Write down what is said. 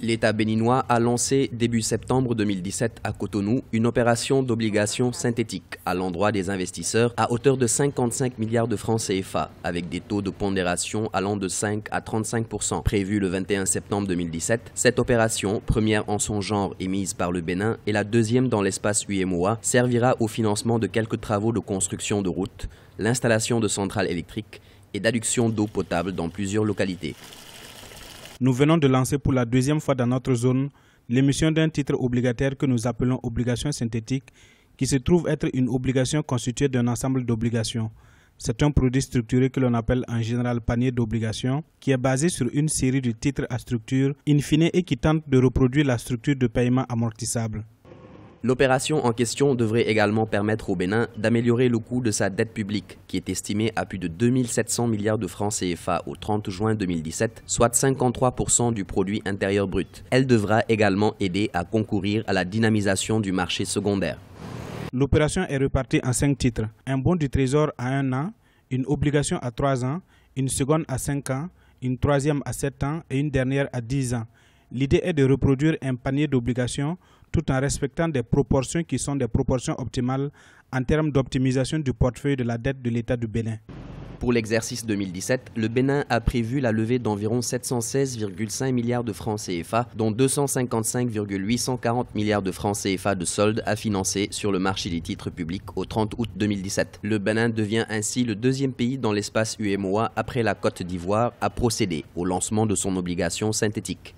L'État béninois a lancé début septembre 2017 à Cotonou une opération d'obligations synthétiques à l'endroit des investisseurs à hauteur de 55 milliards de francs CFA avec des taux de pondération allant de 5 à 35%. Prévue le 21 septembre 2017, cette opération, première en son genre émise par le Bénin et la deuxième dans l'espace UEMOA, servira au financement de quelques travaux de construction de routes, l'installation de centrales électriques et d'adduction d'eau potable dans plusieurs localités. Nous venons de lancer pour la deuxième fois dans notre zone l'émission d'un titre obligataire que nous appelons obligation synthétique, qui se trouve être une obligation constituée d'un ensemble d'obligations. C'est un produit structuré que l'on appelle en général panier d'obligations, qui est basé sur une série de titres à structure in fine et qui tente de reproduire la structure de paiement amortissable. L'opération en question devrait également permettre au Bénin d'améliorer le coût de sa dette publique, qui est estimée à plus de 2700 milliards de francs CFA au 30 juin 2017, soit 53% du produit intérieur brut. Elle devra également aider à concourir à la dynamisation du marché secondaire. L'opération est répartie en 5 titres. Un bon du Trésor à 1 an, une obligation à 3 ans, une seconde à 5 ans, une troisième à 7 ans et une dernière à 10 ans. L'idée est de reproduire un panier d'obligations tout en respectant des proportions qui sont des proportions optimales en termes d'optimisation du portefeuille de la dette de l'État du Bénin. Pour l'exercice 2017, le Bénin a prévu la levée d'environ 716,5 milliards de francs CFA, dont 255,840 milliards de francs CFA de solde à financer sur le marché des titres publics au 30 août 2017. Le Bénin devient ainsi le deuxième pays dans l'espace UEMOA après la Côte d'Ivoire à procéder au lancement de son obligation synthétique.